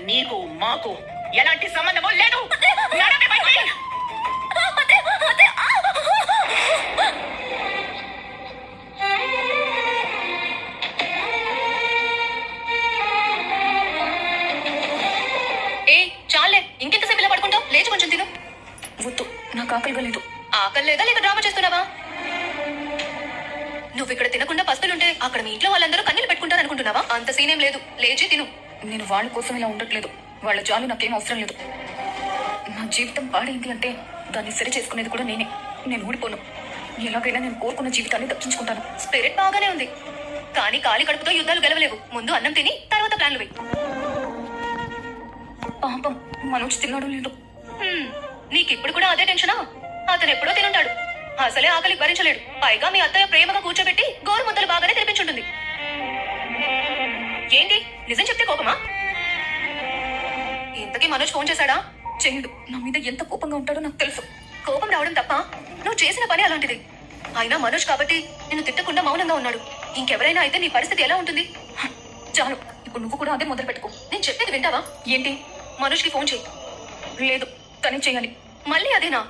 నీకు మాకు ఎలాంటి సంబంధమూ లేదు. నడవండి బయటికి. ఏ చాలే, ఇంకెంతసేపు ఇలా పడుకుంటావు? లేచి కొంచెం తిను. వద్దు, నాకు ఆకలిగా లేదు. ఆకలి లేదా లేక డ్రామా చేస్తున్నావా? నువ్వు ఇక్కడ తినకుండా పస్తులుంటే అక్కడ మీ ఇంట్లో వాళ్ళందరూ కన్నీళ్ళు పెట్టుకుంటారు అనుకుంటున్నావా? అంత సీనేం లేదు, లేచి తిను. నేను వాళ్ళ కోసం ఇలా ఉండట్లేదు. వాళ్ళ జాలు నాకేం అవసరం లేదు. నా జీవితం పాడైంది అంటే దాన్ని సరి చేసుకునేది కూడా నేనే. నేను ఊడిపోను. ఎలాగైనా నేను కోరుకున్న జీవితాన్ని దక్కించుకుంటాను. స్పిరిట్ బాగానే ఉంది, కానీ ఖాళీ కడుపుతో యుద్ధాలు గెలవలేవు. ముందు అన్నం తిని తర్వాత ప్లాన్లు వేయి. పాపం మనోజ్ తిన్నాడు లేదు. నీకిప్పుడు కూడా అదే టెన్షనా? అతను ఎప్పుడో తినుంటాడు. అసలే ఆకలి భరించలేడు. పైగా మీ అత్తయ్య ప్రేమగా కూర్చోబెట్టి గోరు ముద్దలు బాగానే తినిపించుంటుంది. ఏంటి, నిజం చెప్తే కోపమా? ఇంతకీ మనోజ్ ఫోన్ చేశాడా? చేయడు. నా మీద ఎంత కోపంగా ఉంటాడో నాకు తెలుసు. కోపం రావడం తప్ప, నువ్వు చేసిన పని అలాంటిది. అయినా మనోజ్ కాబట్టి నిన్ను తిట్టకుండా మౌనంగా ఉన్నాడు. ఇంకెవరైనా అయితే నీ పరిస్థితి ఎలా ఉంటుంది? చాలు, ఇప్పుడు నువ్వు కూడా అదే మొదలు పెట్టుకో. నేను చెప్పేది వింటావా? ఏంటి? మనోజ్కి ఫోన్ చేయి. లేదు, తనే చేయాలి. మళ్ళీ అదేనా?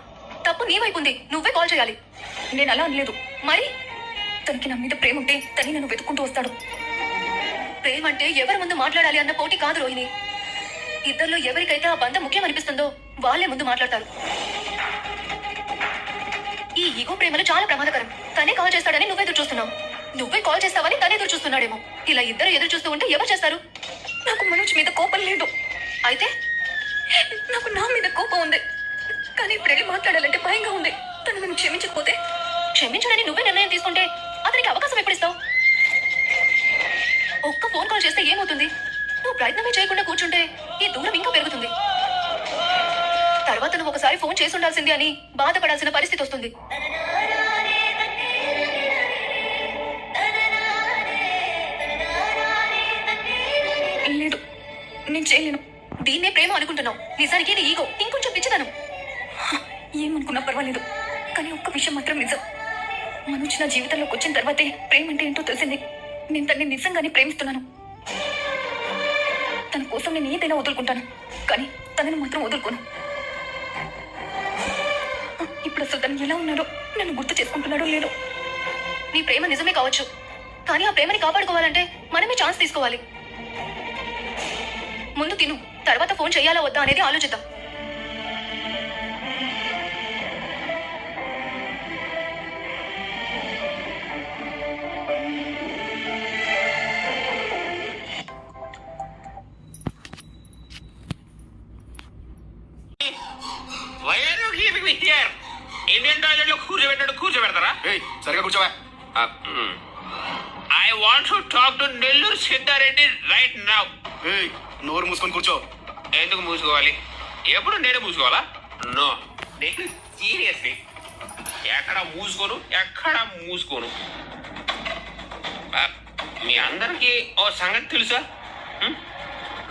తప్పు నీ వైపు ఉంది, నువ్వే కాల్ చేయాలి. నేను అలా అనలేదు. మరి తనకి నా మీద ప్రేమ ఉంటే తని నన్ను వెతుక్కుంటూ వస్తాడు. ప్రేమంటే ఎవరి ముందు మాట్లాడాలి అన్న పోటీ కాదు రోహిణి. ఇద్దరిలో ఎవరికైతే ఆ బంధం ముఖ్యం అనిపిస్తుందో వాళ్ళే ముందు మాట్లాడతారు. ఈ ఈగో ప్రేమలు చాలా ప్రమాదకరం. తనే కాల్ చేస్తాడని నువ్వే ఎదురు చూస్తున్నావు. నువ్వే కాల్ చేస్తావని తనే ఎదురు చూస్తున్నాడేమో. ఇలా ఇద్దరు ఎదురు చూస్తూ ఉంటే ఎవరు చేస్తారు? నాకు మనోజ్ మీద కోపం లేదు. అయితే నాకు నా మీద కోపం ఉంది, కానీ ఇప్పుడు వెళ్ళి మాట్లాడాలంటే భయంగా ఉంది. తను నన్ను క్షమించకపోతే? క్షమించడని నువ్వే నిర్ణయం తీసుకుంటే అతనికి అవకాశం ఎప్పుడు ఇస్తావు? ఒక్క ఫోన్ కాల్ చేస్తే ఏమవుతుంది? నువ్వు ప్రయత్నమే చేయకుండా కూర్చుంటే ఈ దూరం ఇంకా పెరుగుతుంది. తర్వాత నువ్వు ఒకసారి ఫోన్ చేసి ఉండాల్సింది అని బాధపడాల్సిన పరిస్థితి వస్తుంది. లేదు, నేను చేయలేను. దీన్నే ప్రేమ అనుకుంటున్నావు. నిజానికి ఇది ఈగో, ఇంకొంచెం పిచ్చిదనం. ఏమనుకున్నా పర్వాలేదు, కానీ ఒక్క విషయం మాత్రం నిజం. మనోజ్ నా జీవితంలోకి వచ్చిన తర్వాతే ప్రేమ అంటే ఏంటో తెలిసింది. నేను తనని నిజంగానే ప్రేమిస్తున్నాను. తన కోసం నేను ఏదైనా వదులుకుంటాను, కానీ తనని మాత్రం వదులుకోను. ఇప్పుడు అసలు తను ఎలా ఉన్నాడో, నన్ను గుర్తు చేసుకుంటున్నాడో లేదో. నీ ప్రేమ నిజమే కావచ్చు, కానీ ఆ ప్రేమని కాపాడుకోవాలంటే మనమే ఛాన్స్ తీసుకోవాలి. ముందు తిను, తర్వాత ఫోన్ చేయాలా వద్దా అనేది ఆలోచిద్దాం. ఇండియన్ టాయిలెట్ లో కూర్చోబెట్టాడు, కూర్చోబెడతారా? సరిగా కూర్చోవా. I want to talk to Nellore Siddhareddy right now. నోరు మూసుకొని కూర్చో. ఎందుకు మూసుకోవాలి? ఎప్పుడు నేను మూసుకోవాలా? నో, నేను సీరియస్లీ ఎక్కడ మూసుకోను. మీ అందరికి ఓ సంగతి తెలుసా?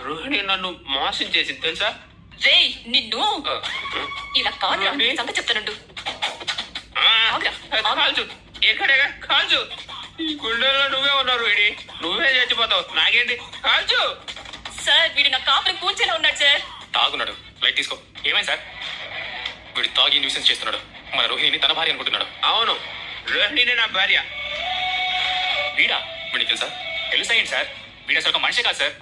రోహిణి నన్ను మోసం చేసింది తెలుసా? రే నిన్ను ఇలా కాదు సంగతి చెప్తానండు. కాల్చు, ఎక్కడెక్కడ కాల్చు. ఈ గుండెల్లో నువ్వే ఉన్నావు రోహిణి, నువ్వే చచ్చిపోతావు. నాకేంటి, కాల్చు. సార్ వీడు నా కాపురం కూర్చేలా ఉన్నాడు సార్. తాగున్నాడు, లైట్ తీసుకో. ఏమైంది సార్? వీడు తాగి న్యూసెన్స్ చేస్తున్నాడు. మన రోహిణిని తన భార్య అనుకుంటున్నాడు. అవును, రోహిణి నా భార్య. వీడా? వీడికి తెలుసా? తెలుసా ఏంటి సార్? వీడు అసలు ఒక మనిషే కాదు సార్.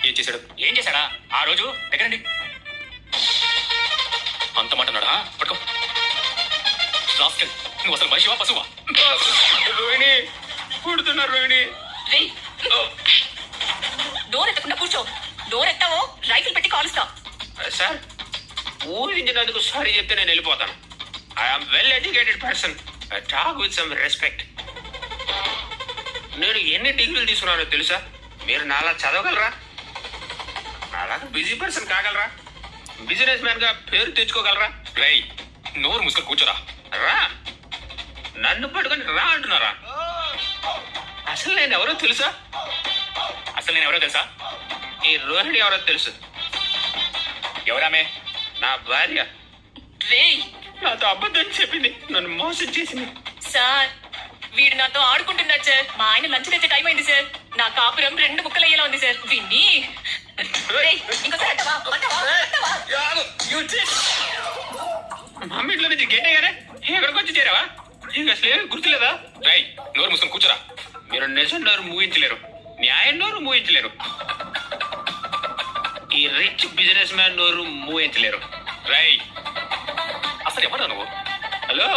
ఏం చేశాడు? ఏం చేశాడా? ఆ రోజు దగ్గరండి అంత మాట అన్నాడా? పట్టుకో. రాస్కల్, నువ్వు అసలు మనిషివా పశువా? రోహిణి పుడుతున్నా. రోహిణి డోర్ ఎత్తకుండా కూర్చో. డోర్ ఎత్తావో రైఫిల్ పెట్టి కాలుస్తా. సార్, ఊహించినందుకు సారీ చెప్తే నేను వెళ్ళిపోతాను. I'm well educated person. I talk with some respect. నేను ఎన్ని డిగ్రీలు తీసుకున్నానో తెలుసా? మీరు నాలా చదవగలరా? నాలాగా బిజీ పర్సన్ కాగలరా? బిజినెస్ మ్యాన్ గా పేరు తెచ్చుకోగలరా? రై, నోరు మూసుకొని కూర్చోరా. రా, నన్ను పట్టుకొని రా అంటున్నారా? అసలు నేను ఎవరో తెలుసా? అసలు నేను ఎవరో తెలుసా? ఈ రోహిణి ఎవరో తెలుసు. ఎవరామే? నా భార్య. రే నాతో అబద్ధం చెప్పింది, నన్ను మోసం చేసింది. సార్ వీడు నాతో ఆడుకుంటున్నాడు సార్. మా ఆయన లంచ్ తెచ్చే టైం అయింది సార్. నా కాపురం రెండు ముక్కలయ్యేలా ఉంది సార్ విన్ని రేయ్, ఇంకోసారి అంటావా? అంటావా? అంటావా? మమ్మీ ఇంట్లో నుంచి గేట్ అయ్యారే ఎక్కడికి వచ్చి చేరావా నీకు అసలు ఏమీ గుర్తులేదా? రై నోరు మూసుకొని కూర్చోరా. మీరు నిజం నోరు మూయించలేరు, న్యాయం నోరు మూయించలేరు, ఈ రిచ్ బిజినెస్ మ్యాన్ నోరు మూయించలేరు. రై అసలు ఎవరా నువ్వు? Hello,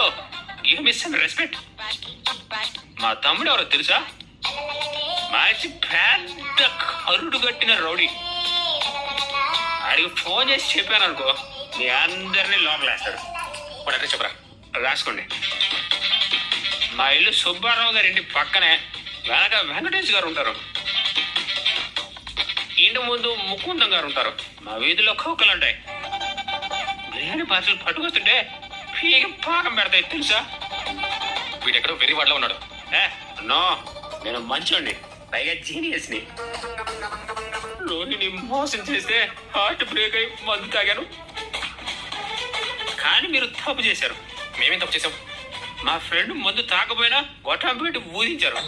give me some respect. మా తమ్ముడు ఎవరో తెలుసా? మంచి పెద్ద కరుడు కట్టిన రౌడీ. ఆడికి ఫోన్ చేసి చెప్పాను అనుకో, మీ అందరినీ లోపలేస్తాడు. వాడు అడ్రస్ చెప్పరా. రాసుకోండి. మా ఇల్లు సుబ్బారావు గారి ఇంటి పక్కనే, వెనక వెంకటేష్ గారు ఉంటారు, ఇంటి ముందు ముకుందం గారు ఉంటారు, మా వీధిలో కోకలు ఉంటాయి. బిర్యానీ పార్సల్ పట్టుకొస్తుంటే పీకి పాకం పెడతాయి తెలుసా? వీడెక్కడో వెరీ వాడిలో ఉన్నాడు. నో, నేను మంచోండి, పైగా జీనియస్ని. రోహిణి మోసం చేస్తే హార్ట్ బ్రేక్ అయి మందు తాగాను. కానీ మీరు తప్పు చేశారు. మేమేం తప్పు చేసాం? మా ఫ్రెండ్ మందు తాకపోయినా గొట్టం పెట్టి ఊదించారు.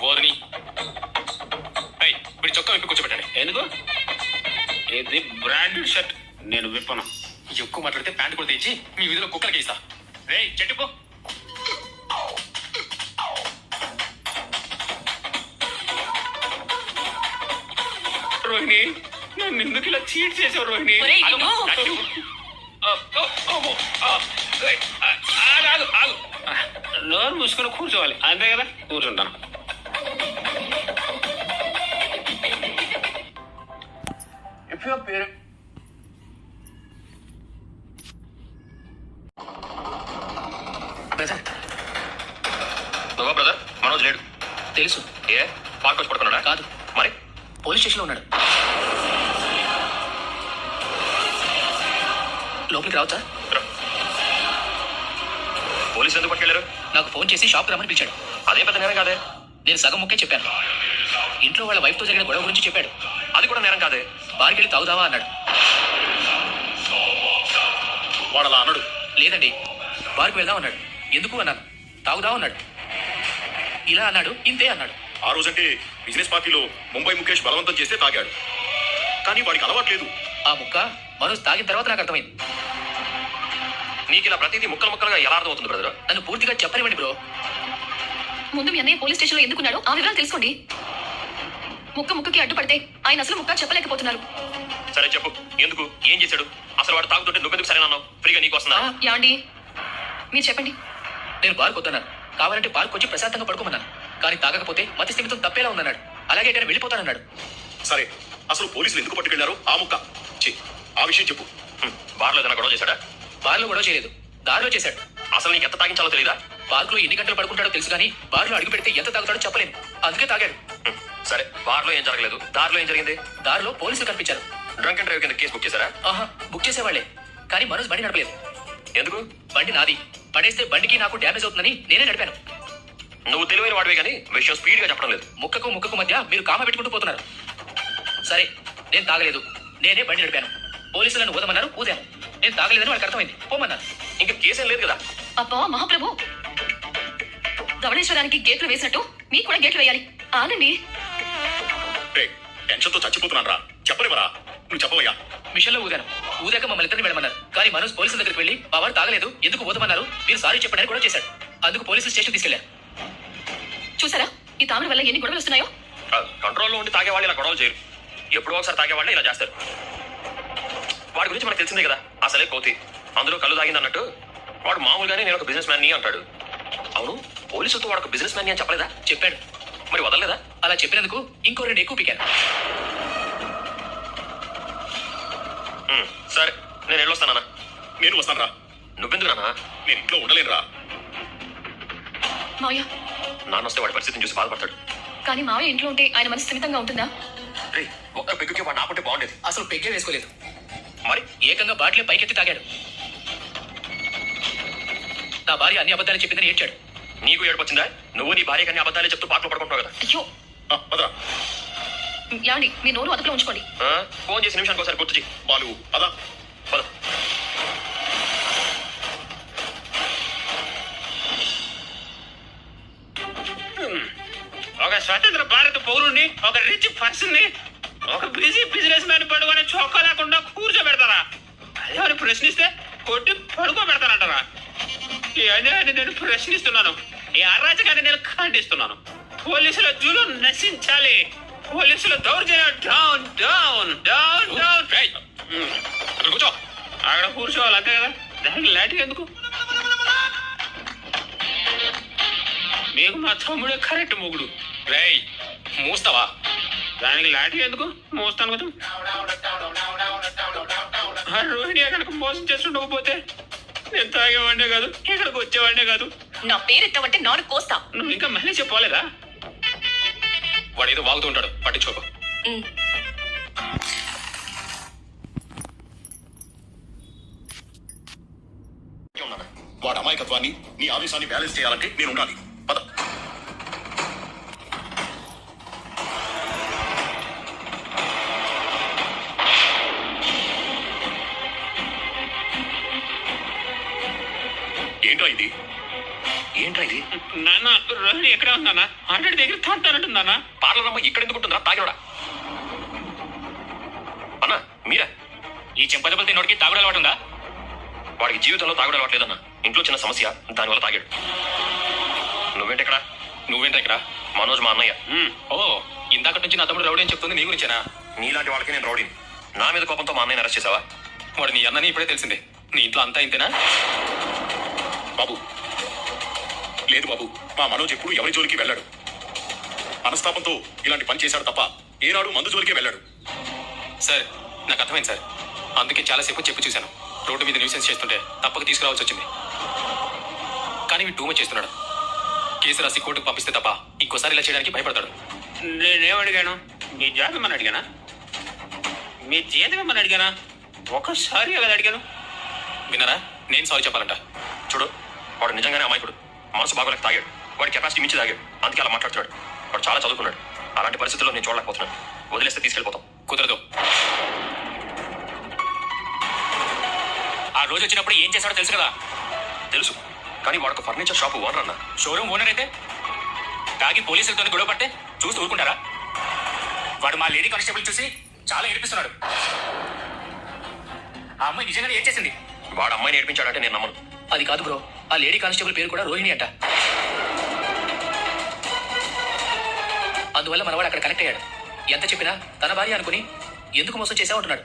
బోర్ని రై వీడి చొక్కా విప్పి కూర్చోబెట్టండి. ఎందుకు? ఇది బ్రాండెడ్ షర్ట్, నేను విప్పను. ఎక్కువ మాట్లాడితే ప్యాంట్ కూడా తెచ్చి మీ వీధిలో కుక్కలకి ఇస్తా. రేయ్ చెట్టుపో. రోహిణి, నన్ను ఎందుకు ఇలా చీట్ చేసావు రోహిణి? ఒరేయ్, ఆగు, నిన్ను. ఆగు. రేయ్, ఆగు, ఆగు. నోరు మూసుకొని కూర్చోవాలి, అంతే కదా? కూర్చుంటాను. If your parent బ్రదర్ నువ్వా బ్రదర్? మనోజ్ లేడు. తెలుసు. ఏ పార్క్ వచ్చి పడుకున్నాడా? కాదు, మరి పోలీస్ స్టేషన్లో ఉన్నాడు. లోపలికి రావచ్చా? పోలీసులు ఎందుకు పట్టుకెళ్ళారు? నాకు ఫోన్ చేసి షాప్కి రమ్మని పిలిచాడు. అదే పెద్ద నేరం కాదే. నేను సగం ముక్కే చెప్పాను. ఇంట్లో వాళ్ళ వైఫ్తో జరిగిన గొడవ గురించి చెప్పాడు. అది కూడా నేరం కాదే. బార్కి వెళ్ళి తాగుదావా అన్నాడు. వాడు అలా అన్నాడు. లేదండి, బార్కి వెళ్దాం అన్నాడు. ఎందుకు అన్నాను. తాగుదాం అన్నాడు. ఇలా అన్నాడు, ఇంతే అన్నాడు. ఆ రోజంటే బిజినెస్ పార్టీలో ముంబై ముఖేష్ బలవంతం చేస్తే తాగాడు, కానీ వాడికి అలవాట్లేదు. ఆ ముక్క మనోజ్ తాగిన తర్వాత నాకు అర్థమైంది. నీకు ఇలా ప్రతిదీ ముక్కలు ముక్కలుగా ఎలా అర్థం అవుతుంది బ్రదర్? నన్ను పూర్తిగా చెప్పనివ్వండి బ్రో. ముందు మీ అన్నయ్య పోలీస్ స్టేషన్లో ఎందుకున్నాడో ఆ వివరాలు తెలుసుకోండి. ముక్క ముక్కకి అడ్డుపడితే ఆయన అసలు ముక్క చెప్పలేకపోతున్నారు. సరే చెప్పు, ఎందుకు? ఏం చేశాడు? అసలు వాడు తాగుతుంటే నువ్వెందుకు సరేనన్నావు? ఫ్రీగా నీకు వస్తున్నా? యాండి, మీరు చెప్పండి. నేను బార్కు వద్దన్నాను. కావాలంటే బార్కు వచ్చి ప్రశాంతంగా పడుకోమన్నాను. కానీ తాగకపోతే మతి స్థిమితం తప్పేలా ఉందన్నాడు. అలాగే ఎక్కడ వెళ్ళిపోతానన్నాడు. సరే, అసలు పోలీసులు ఎందుకు పట్టుకెళ్లారు? ఆ ముక్క ఆ విషయం చెప్పు. బార్లో ఏదైనా గొడవ చేశాడా? బార్లో గొడవ చేయలేదు, దారిలో చేశాడు. అసలు నీకు ఎంత తాగించాలో తెలీదా? పార్కులో ఎన్ని గంటలు పడుకుంటాడో తెలుసు, కానీ బార్లో అడుగు పెడితే ఎంత తాగుతాడో చెప్పలేను. అందుకే తాగాడు. సరే, బార్లో ఏం జరగలేదు, దారిలో ఏం జరిగింది? దారిలో పోలీసులు కనిపించారు. డ్రంక్ అండ్ డ్రైవ్ కింద కేసు బుక్ చేశారా? ఆహా, బుక్ చేసేవాళ్లే, కానీ మనోజ్ బండి నడపలేదు. ఎందుకు? బండి నాది, పడేస్తే బండికి నాకు డ్యామేజ్ అవుతుందని నేనే నడిపాను. నువ్వు తెలివైన వాడివే కానీ విషయం స్పీడ్ గా చెప్పడం లేదు. ముక్కకు ముక్కకు మధ్య మీరు కామ పెట్టుకుంటూ పోతున్నారు. సరే, నేను తాగలేదు, నేనే బండి నడిపాను. పోలీసులను ఊదమన్నారు, ఊదాను. నేను తాగలేదని వాళ్ళకి అర్థమైంది, పోమన్నారు. ఇంకా కేసేం లేదు కదా? అబ్బా మహాప్రభు, ధవళేశ్వరానికి గేట్లు వేసినట్టు మీకు కూడా గేట్లు వేయాలి. ఆగండి. టెన్షన్ తో చచ్చిపోతున్నాను రా, చెప్పలేవరా? నువ్వు చెప్పవయ్యా. మిషన్లో ఊదాను. ఊదాక మమ్మల్ని ఇద్దరిని వెళ్ళమన్నారు. కానీ మనోజ్ పోలీసుల దగ్గరికి వెళ్ళి మా వాడు తాగలేదు, ఎందుకు ఊదమన్నారు, మీరు సారీ చెప్పండి కూడా చేశాడు. అందుకు పోలీసులు స్టేషన్ తీసుకెళ్లారు. చూసారా ఈ తామిడి వల్ల ఎన్ని గొడవలు వస్తున్నాయో? కంట్రోల్లో ఉండి తాగేవాళ్ళు ఇలా గొడవలు చేయరు. ఎప్పుడో ఒకసారి తాగేవాళ్ళు ఇలా చేస్తారు. వాడి గురించి మనకు తెలిసిందే కదా, అసలే కోతి. అందులో కళ్ళు తాగింది అన్నట్టు వాడు మామూలుగానే నేను ఒక బిజినెస్ మ్యాన్ ని అంటాడు. అవును, పోలీసులతో వాడు ఒక బిజినెస్ మ్యాన్ ని అని చెప్పలేదా? చెప్పాడు. మరి వదలలేదా? అలా చెప్పినందుకు ఇంకో 2 ఎక్కువ పీకాను. సరే, నేను వెళ్ళొస్తానా? నేను వస్తాను రా. నువ్వెందుకు నాన్న? నేను ఇంట్లో ఉండలేను రా. మావయ్య, నాన్న వస్తే వాడి పరిస్థితిని చూసి బాధపడతాడు. కానీ మావయ్య ఇంట్లో ఉంటే ఆయన మనసు స్థిమితంగా ఉంటుందా? రే, ఒక్క పెగ్గుకి వాడు నాకుంటే బాగుండేది. అసలు పెగ్గే వేసుకోలేదు, మరి ఏకంగా బాటిల్ పైకెత్తి తాగాడు. నా భార్య అన్ని అబద్ధాలు చెప్పిందని ఏడ్చాడు. నీకు ఏడుపు వచ్చిందా? నువ్వు నీ భార్య కన్నా అబద్ధాలే చెప్తూ పాటలు పడుకుంటున్నావు కదా. అయ్యో పదరా. యాండి, మీ నోరు అదుపులో ఉంచుకోండి. ఫోన్ చేసి నిమిషానికి ఒకసారి గుర్తు చేయి. బాలు పదా. పద. ఒక స్వతంత్ర భారత పౌరుణ్ణి, ఒక రిచ్ పర్సన్ ని, ఒక బిజీ బిజినెస్ మ్యాన్ పడుకొని చొక్కా లేకుండా కూర్చోబెడతారా? అదేమని ప్రశ్నిస్తే కొట్టి పడుకోబెడతానంటారా? ఈ అన్యాయాన్ని నేను ప్రశ్నిస్తున్నాను. ఈ అరాచకాన్ని నేను ఖండిస్తున్నాను. పోలీసుల జూలు నశించాలి. పోలీసుల దౌర్జన్యం డౌన్ డౌన్ డౌన్ డౌన్. అక్కడ కూర్చో. అక్కడ కూర్చోవాలి అంతే కదా, దానికి లాఠీ ఎందుకు? మీకు మా తమ్ముడే కరెక్ట్ మొగుడు. రేయ్ మూస్తావా? దానికి లాఠీ ఎందుకు? మోస్తాను కదా. ఆ రోహిణి కనుక మోసం చేస్తుండకపోతే నేను తాగేవాడినే కాదు, ఇక్కడికి వచ్చేవాడినే కాదు. నా పేరెత్తావంటే నాను కోస్తా. నువ్వు ఇంకా మళ్ళీ చెప్పలేదా? వాడు ఏదో వాగుతూ ఉంటాడు, పట్టించుకోకు. వాడి అమాయకత్వాన్ని నీ ఆవేశాన్ని బ్యాలెన్స్ చేయాలంటే నేను ఉండాలి. పద. ఏంట్రా ఇది? ఏంట్రా ఇది? నాన్న రోహిణి ఎక్కడ ఉందన్నా? ఆల్రెడీ దగ్గర తాగుతానంటుందన్నా. పార్లర్ అమ్మ ఇక్కడ ఎందుకు ఉంటుందా? తాగినోడా? అన్నా మీరా? ఈ చెంపదెబ్బలు తిన్నోడికి తాగుడు అలవాటు ఉందా? వాడికి జీవితంలో తాగుడు అలవాట్లేదన్నా. ఇంట్లో చిన్న సమస్య, దానివల్ల తాగాడు. నువ్వేంటెక్కడా? నువ్వేంట్రా? మనోజ్ మా అన్నయ్య. ఓ, ఇందాక నుంచి నా తమ్ముడు రౌడీ అని చెప్తుంది నీ గురించేనా? నీలాంటి వాళ్ళకి నేను రౌడీని. నా మీద కోపంతో మా అన్నయ్యని అరెస్ట్ చేసావా? వాడు నీ అన్నని ఇప్పుడే తెలిసింది. నీ ఇంట్లో అంతా ఇంతేనా? బాబు లేదు బాబు, మా మనోజ్ ఎప్పుడు ఎవరి జోలికి వెళ్ళాడు. మనస్తాపంతో ఇలాంటి పని చేశాడు తప్ప ఏనాడు మందు జోలికే వెళ్ళాడు. సార్ నాకు అర్థమైంది సార్. అందుకే చాలాసేపు చెప్పి చూశాను. రోడ్డు మీద న్యూసెన్స్ చేస్తుంటే తప్పక తీసుకురావాల్సి వచ్చింది. కానీ వీడు టూ మచ్ చేస్తున్నాడు. కేసు రాసి కోర్టుకు పంపిస్తే తప్ప ఇంకోసారి ఇలా చేయడానికి భయపడతాడు. నేనేమడిగాను? మీ జాబ్ ఏమని అడిగానా? మీ జీతం ఏమని అడిగానా? ఒకసారి కదా అడిగాను. విన్నారా? నేను సారీ చెప్పాలంట. చూడు, వాడు నిజంగానే అమాయకుడు. మనసు బాగోలేక తాగాడు. వాడి కెపాసిటీ మించి తాగాడు. అందుకే అలా మాట్లాడుతున్నాడు. వాడు చాలా చదువుకున్నాడు. అలాంటి పరిస్థితుల్లో నేను చూడలేకపోతున్నాను. వదిలేస్తే తీసుకెళ్ళిపోతాం. కుదరదు. ఆ రోజు వచ్చినప్పుడు ఏం చేశాడో తెలుసు కదా? తెలుసు, కానీ వాడు ఫర్నిచర్ షాప్ ఓనర్ అన్న. షోరూమ్ ఓనర్ అయితే తాగి పోలీసులతో గొడవ పట్టే చూస్తూ ఊరుకుంటారా? వాడు మా లేడీ కానిస్టేబుల్ చూసి చాలా ఏడిపిస్తున్నాడు. ఆ అమ్మాయి నిజంగానే ఏం చేసింది? వాడు అమ్మాయిని ఏడిపించాడంటే నేను నమ్మను. అది కాదు బ్రో, ఆ లేడీ కానిస్టేబుల్ పేరు కూడా రోహిణి అంట. అందువల్ల మనవాడు అక్కడ కనెక్ట్ అయ్యాడు. ఎంత చెప్పినా తన భార్య అనుకుని ఎందుకు మోసం చేసావు అంటున్నాడు.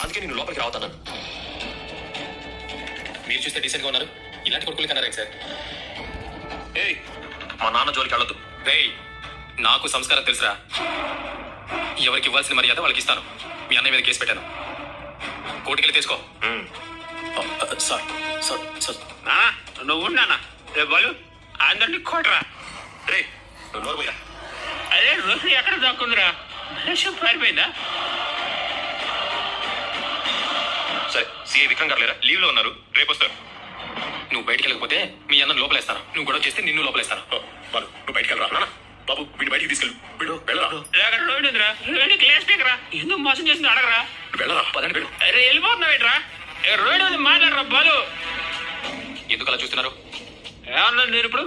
అందుకే నేను లోపలికి రావుతాను. మీరు చూస్తే డీసెంట్ గా ఉన్నారు. ఇలాంటి కొడుకులు కన్నారా సార్? ఏయ్, మా నాన్న జోలికి వెళ్ళొద్దు. రేయ్, నాకు సంస్కారం తెలుసురా. ఎవరికి ఇవ్వాల్సిన మర్యాద వాళ్ళకి ఇస్తాను. మీ అన్నయ్య మీద కేసు పెట్టాను. కోర్టుకెళ్ళి తీసుకో. సార్ సార్ సార్ నానా నువ్వు ఉన్నానా? రేపు వాళ్ళు అందరినీ కొట్టరా. రే, నువ్వు నోరు పోయా. అదే రోహిణి ఎక్కడ దాక్కుందిరా? మనిషి పారిపోయిందా? సరే, సిఐ విక్రమ్ గారు లేరా? లీవ్ లో ఉన్నారు, రేపు వస్తారు. నువ్వు బయటికి వెళ్ళకపోతే మీ అన్న లోపలేస్తాను. నువ్వు గొడవ చేస్తే నిన్ను లోపలేస్తాను. బాలు నువ్వు బయటికి వెళ్ళరా. నాన్న బాబు వీడి బయటికి తీసుకెళ్ళు. వీడు వెళ్ళరా. అక్కడ రోహిణి ఉందిరా. రోహిణి క్లాస్ స్పీకరా. ఎందుకు మోసం చేసింది అడగరా. వెళ్ళరా. పదండి వెళ్ళు. అరే వెళ్ళిపోతున్నావేట్రా? రోహిణి ఉంది, మాట్లాడరా బాలు. ఎందుకు అలా చూస్తున్నారు? ఏమన్నా నేను ఇప్పుడు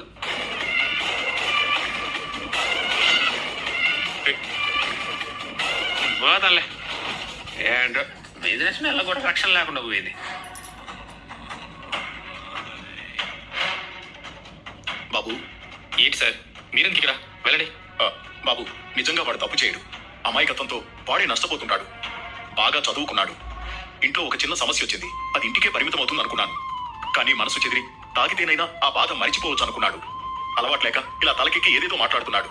పోతాలే. ఏంటో బిజినెస్ మీద కూడా రక్షణ లేకుండా పోయింది. బాబు ఏంటి సార్ మీరెందుకు ఇక్కడ? వెళ్ళండి. బాబు నిజంగా వాడు తప్పు చేయడు. అమాయకత్వంతో వాడే నష్టపోతుంటాడు. బాగా చదువుకున్నాడు. ఇంట్లో ఒక చిన్న సమస్య వచ్చింది. అది ఇంటికే పరిమితం అవుతుంది అనుకున్నాను. కానీ మనసు చెదిరి తాగితేనైనా ఆ బాధ మరిచిపోవచ్చు అనుకున్నాడు. అలవాట్లేక ఇలా తలకెక్కి ఏదేదో మాట్లాడుతున్నాడు.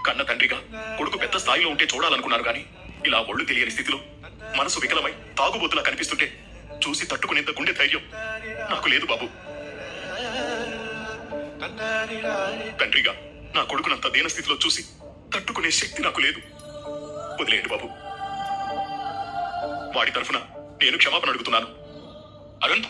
కన్న తండ్రిగా కొడుకు పెద్ద స్థాయిలో ఉంటే చూడాలనుకున్నాను. కానీ ఇలా ఒళ్ళు తెలియని స్థితిలో మనసు వికలమై తాగుబోతులా కనిపిస్తుంటే చూసి తట్టుకునేంత గుండె ధైర్యం నాకు లేదు బాబు. తండ్రిగా నా కొడుకునంత దీన స్థితిలో చూసి తట్టుకునే శక్తి నాకు లేదు. వదిలేయండి బాబు. వాడి తరఫున నేను క్షమాపణ అడుగుతున్నాను. అరుణ్,